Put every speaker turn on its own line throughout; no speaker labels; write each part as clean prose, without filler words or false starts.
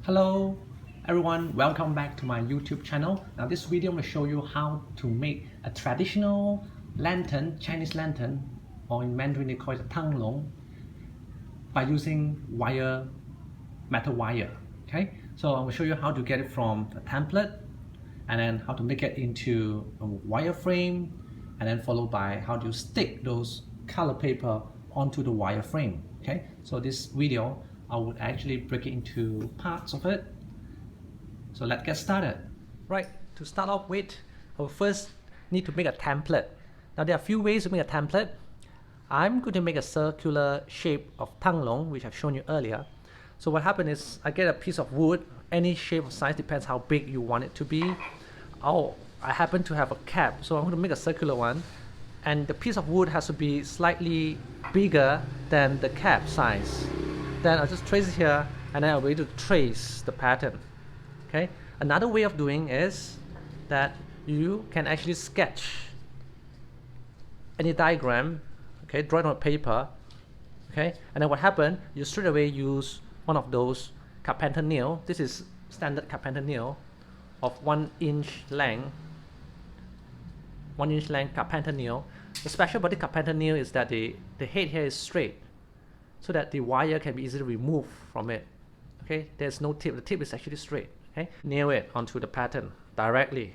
Hello everyone, welcome back to my YouTube channel. Now this video I'm going to show you how to make a traditional lantern, Chinese lantern, or in Mandarin they call it Tanglong, by using metal wire. Okay, so I'm going to show you how to get it from a template and then how to make it into a wire frame, and then followed by how to stick those color paper onto the wire frame. Okay, so this video I would actually break it into parts of it. So let's get started. Right, to start off with, I will first need to make a template. Now there are a few ways to make a template. I'm going to make a circular shape of Tanglong, which I've shown you earlier. So what happens is I get a piece of wood, any shape or size, depends how big you want it to be. Oh, I happen to have a cap, so I'm going to make a circular one. And the piece of wood has to be slightly bigger than the cap size. Then I'll just trace it here, and then I'll be able to trace the pattern. Okay. Another way of doing is that you can actually sketch any diagram. Okay, draw it on paper. Okay, and then what happens? You straight away use one of those carpenter nail. This is standard carpenter nail of 1 inch length. 1 inch length carpenter nail. The special about the carpenter nail is that the head here is straight, so that the wire can be easily removed from it. Okay, there's no tip. The tip is actually straight. Okay, nail it onto the pattern directly.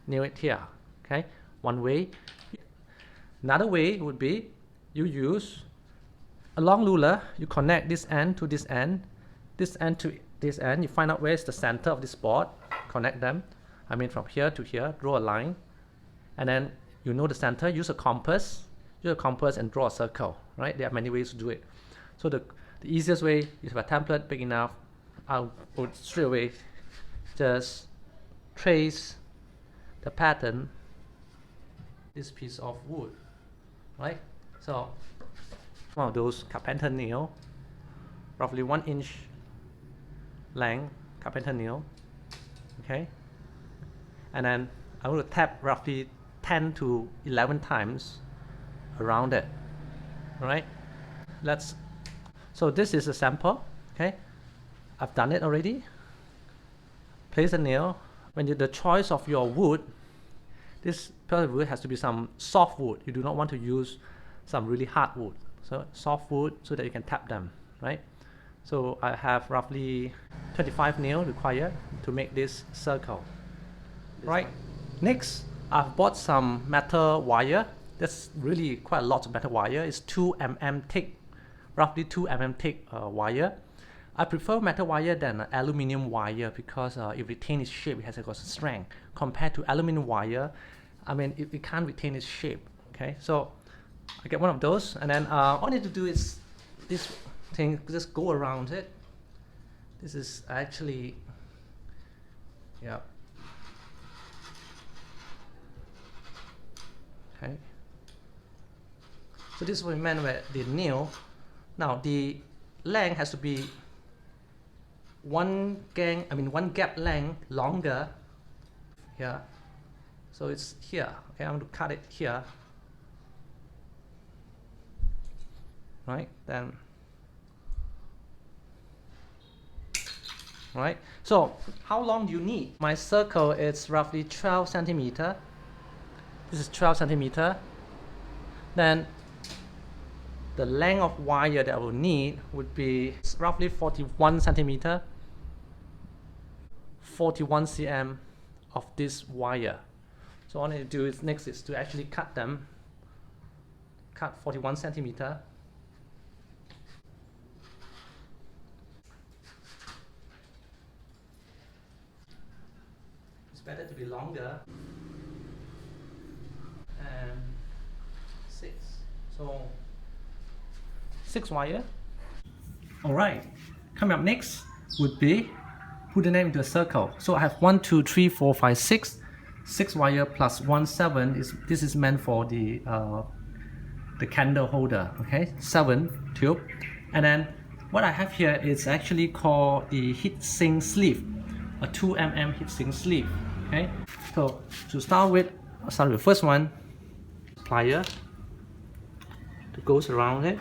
Nail it here. Okay, one way. Another way would be you use a long ruler. You connect this end to this end to this end. You find out where is the center of this board. Connect them. I mean from here to here. Draw a line, and then you know the center. Use a compass. Use a compass and draw a circle. Right? There are many ways to do it. So the easiest way is have a template big enough. I would straight away just trace the pattern, this piece of wood, right? So one of those carpenter nail, roughly 1 inch length carpenter nail, okay? And then I'm going to tap roughly 10 to 11 times around it, all right? So this is a sample, okay? I've done it already. Place a nail. When the choice of your wood, this piece of wood has to be some soft wood. You do not want to use some really hard wood. So soft wood so that you can tap them, right? So I have roughly 25 nails required to make this circle, right? Next, I've bought some metal wire. That's really quite a lot of metal wire. It's 2 mm thick. Roughly 2 mm thick wire. I prefer metal wire than aluminum wire because it retains its shape. It has got strength compared to aluminum wire. I mean, it can't retain its shape. Okay, so I get one of those, and then all I need to do is this thing. Just go around it. This is actually, yeah. Okay. So this is what we meant by the nail. Now the length has to be one gap length longer here. So it's here. Okay, I'm going to cut it here. Right, then. Right. So how long do you need? My circle is roughly 12 centimeter. This is 12 centimeter. Then the length of wire that I will need would be roughly 41 centimeter, 41 cm of this wire. So all I need to do is next is to actually cut them. Cut 41 centimeter. It's better to be longer. And 6. So 6 wire. Alright, coming up next would be put the name into a circle. So I have 1, 2, 3, 4, 5, 6. 6 wire plus 1, 7. This is meant for the candle holder. Okay, 7 tube. And then what I have here is actually called the heat sink sleeve, a 2 mm heat sink sleeve. Okay, so to start with, I'll start with the first one. Plier that goes around it.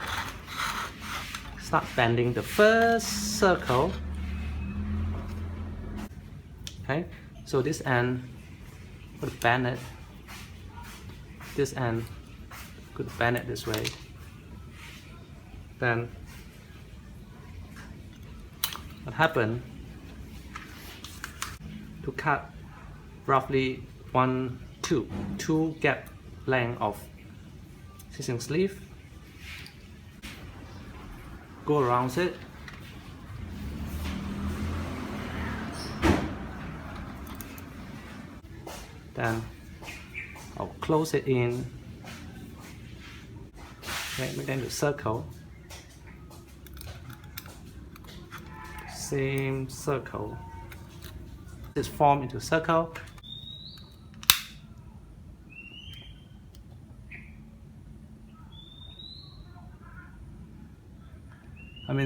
Start bending the first circle Okay, so this end could bend it, this end could bend it this way. Then what happened, to cut roughly two gap length of stitching sleeve, go around it, then I'll close it in, make it into circle, same circle, this form into circle.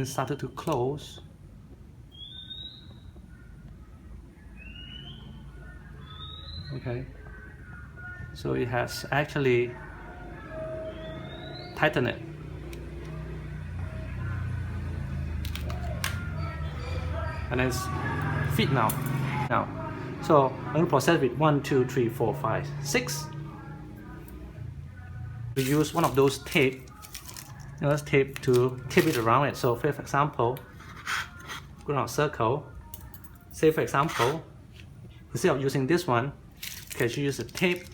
Started to close. Okay, so it has actually tightened it. And it's fit now. So I'm going to process with 1, 2, 3, 4, 5, 6. We use one of those tape, tape to tape it around it. So for example, go around a circle. Say for example, instead of using this one, you use a tape,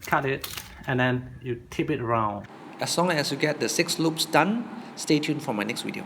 cut it, and then you tape it around.
As long as you get the 6 loops done, stay tuned for my next video.